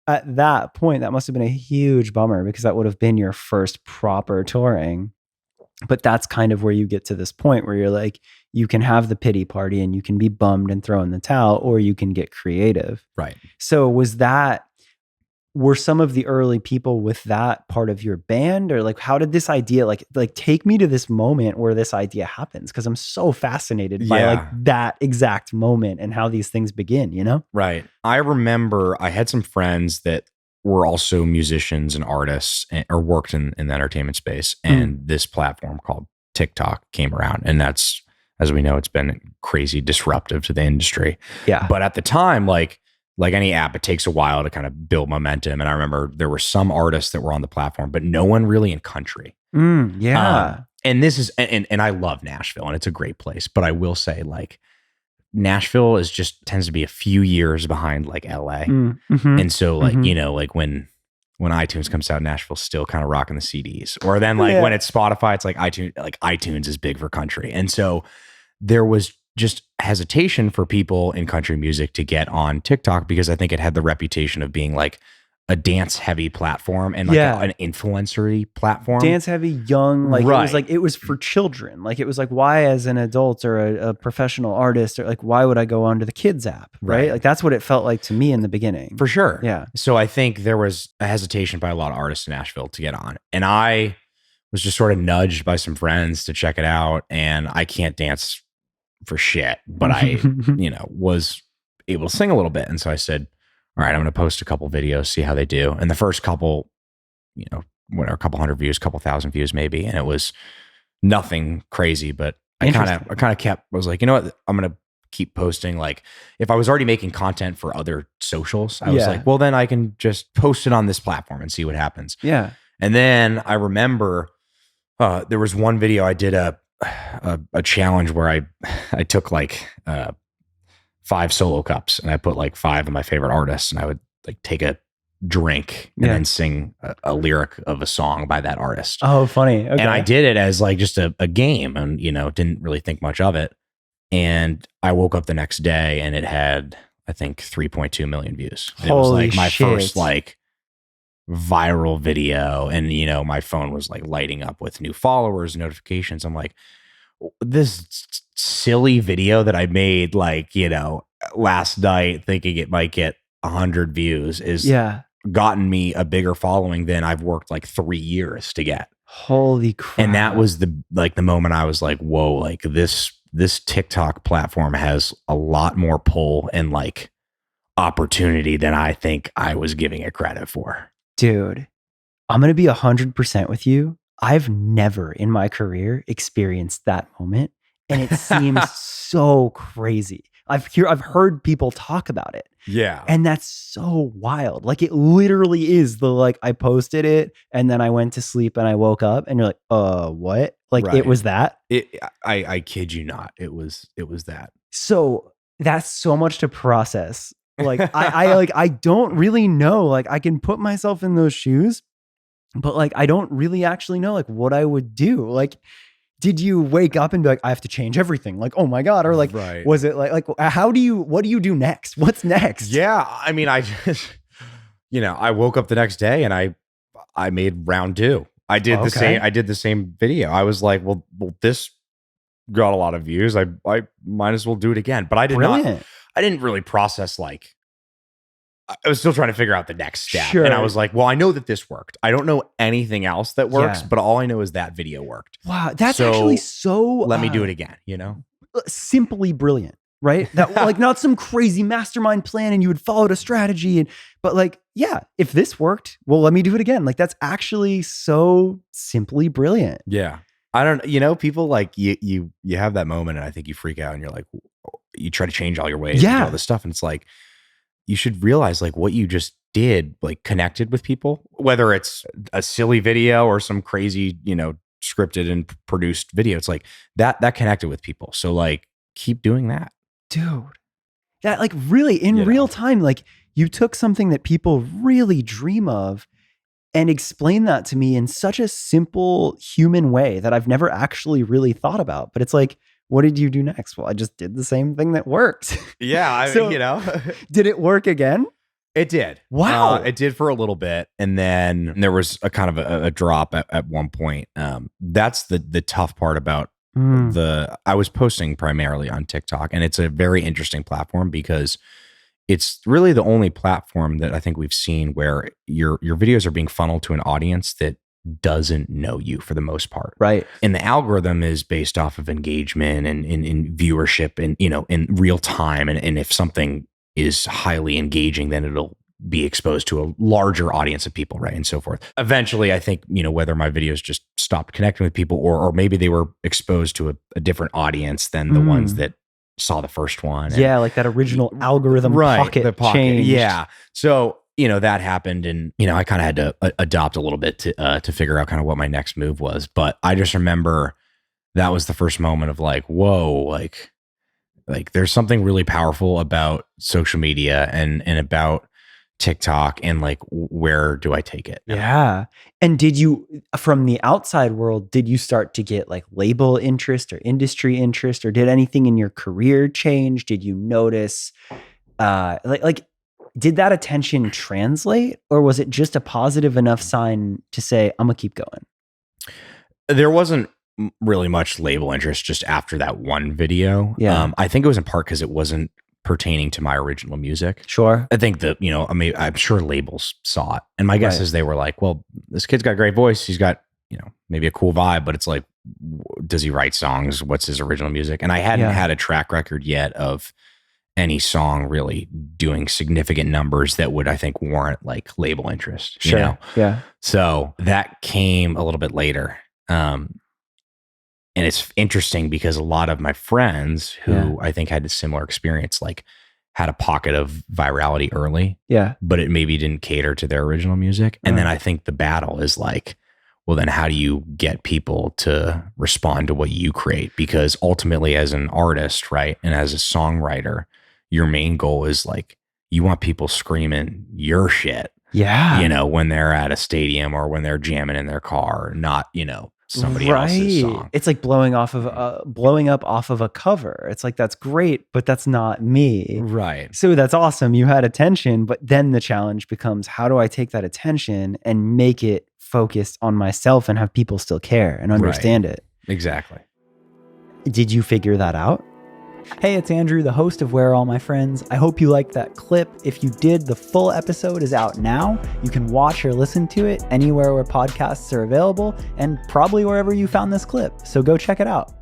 at that point, that must have been a huge bummer because that would have been your first proper touring. But that's kind of where you get to this point where you're like, you can have the pity party and you can be bummed and throw in the towel, or you can get creative. Right. So were some of the early people with that part of your band, or like, how did this idea, like take me to this moment where this idea happens? Cause I'm so fascinated by like that exact moment and how these things begin, you know? Right. I remember I had some friends that were also musicians and artists or worked in the entertainment space. And this platform called TikTok came around, and that's, as we know, it's been crazy disruptive to the industry. Yeah. But at the time, like any app, it takes a while to kind of build momentum. And I remember there were some artists that were on the platform, but no one really in country. Yeah. And this is, and I love Nashville and it's a great place, but I will say like Nashville tends to be a few years behind like LA. And so like, you know, like when iTunes comes out, Nashville's still kind of rocking the CDs, or then like when it's Spotify, it's like iTunes is big for country. And so there was just hesitation for people in country music to get on TikTok because I think it had the reputation of being like a dance heavy platform and like an influencer-y platform. Dance heavy, young, like it was for children. Like it was like, why as an adult or a professional artist, or like, why would I go onto the kids app? Right. Like that's what it felt like to me in the beginning. For sure. Yeah. So I think there was a hesitation by a lot of artists in Nashville to get on. And I was just sort of nudged by some friends to check it out. And I can't dance for shit, but I, you know, was able to sing a little bit. And so I said, all right, I'm going to post a couple videos, see how they do. And the first couple, you know, whatever, a couple hundred views, couple thousand views maybe. And it was nothing crazy, but I was like, you know what? I'm going to keep posting. Like if I was already making content for other socials, I was like, well, then I can just post it on this platform and see what happens. Yeah. And then I remember there was one video I did a challenge where I took like 5 solo cups and I put like 5 of my favorite artists, and I would like take a drink and then sing a lyric of a song by that artist. Oh, funny. Okay. And I did it as like just a game, and you know, didn't really think much of it. And I woke up the next day and it had, I think, 3.2 million views. And it was like my first like viral video, and you know, my phone was like lighting up with new followers, notifications. I'm like, this silly video that I made like, you know, last night thinking it might get 100 views is gotten me a bigger following than I've worked like 3 years to get. Holy crap. And that was the moment I was like, whoa, like this TikTok platform has a lot more pull and like opportunity than I think I was giving it credit for. Dude, I'm going to be 100% with you. I've never in my career experienced that moment, and it seems so crazy. I've heard people talk about it. Yeah. And that's so wild. Like it literally is the like I posted it and then I went to sleep and I woke up and you're like, what? Like it was that? I kid you not. It was that. So that's so much to process. Like I don't really know. Like I can put myself in those shoes, but like, I don't really actually know like what I would do. Like, did you wake up and be like, I have to change everything? Like, oh my God. Or like, was it like, what do you do next? What's next? Yeah. I mean, I just, you know, I woke up the next day and I made round 2. I did the same video. I was like, well, this got a lot of views. I might as well do it again. But I didn't really process like, I was still trying to figure out the next step. Sure. And I was like, well, I know that this worked. I don't know anything else that works, but all I know is that video worked. Wow. That's actually so... Let me do it again, you know? Simply brilliant, right? That like not some crazy mastermind plan and you would follow a strategy. But like, yeah, if this worked, well, let me do it again. Like that's actually so simply brilliant. Yeah. I don't, you know, people like you have that moment and I think you freak out and you're like, you try to change all your ways and do all this stuff. And it's like, you should realize like what you just did, like connected with people, whether it's a silly video or some crazy, you know, scripted and produced video. It's like that connected with people. So like, keep doing that. Dude, that like really in real time, like you took something that people really dream of and explained that to me in such a simple human way that I've never actually really thought about. But it's like, what did you do next? Well, I just did the same thing that worked. Yeah. I mean, you know, did it work again? It did. Wow. It did for a little bit. And then there was a kind of a drop at one point. That's the tough part about I was posting primarily on TikTok, and it's a very interesting platform because it's really the only platform that I think we've seen where your videos are being funneled to an audience that doesn't know you for the most part. Right. And the algorithm is based off of engagement and in viewership and, in real time. And if something is highly engaging, then it'll be exposed to a larger audience of people, right? And so forth. Eventually, I think, whether my videos just stopped connecting with people or maybe they were exposed to a different audience than the ones that saw the first one. And, like that original algorithm pocket changed. Yeah. So, that happened and, I kind of had to adopt a little bit to figure out kind of what my next move was. But I just remember that was the first moment of like, whoa, like there's something really powerful about social media and about TikTok and like, where do I take it? Yeah. And did you, from the outside world, did you start to get like label interest or industry interest, or did anything in your career change? Did you notice, did that attention translate, or was it just a positive enough sign to say, I'm gonna keep going? There wasn't really much label interest just after that one video. Yeah. I think it was in part because it wasn't pertaining to my original music. Sure. I think that, I'm sure labels saw it. And my guess is they were like, well, this kid's got a great voice. He's got, maybe a cool vibe, but it's like, does he write songs? What's his original music? And I hadn't had a track record yet of any song really doing significant numbers that would, I think, warrant like label interest. Sure. Yeah. So that came a little bit later. And it's interesting because a lot of my friends who I think had a similar experience, like had a pocket of virality early, but it maybe didn't cater to their original music. And then I think the battle is like, well, then how do you get people to respond to what you create? Because ultimately as an artist, right, and as a songwriter, your main goal is like, you want people screaming your shit. Yeah. When they're at a stadium or when they're jamming in their car, not, somebody else's song. It's like blowing up off of a cover. It's like, that's great, but that's not me. Right. So that's awesome. You had attention, but then the challenge becomes, how do I take that attention and make it focused on myself and have people still care and understand it? Exactly. Did you figure that out? Hey, it's Andrew, the host of Where Are All My Friends. I hope you liked that clip. If you did, the full episode is out now. You can watch or listen to it anywhere where podcasts are available and probably wherever you found this clip. So go check it out.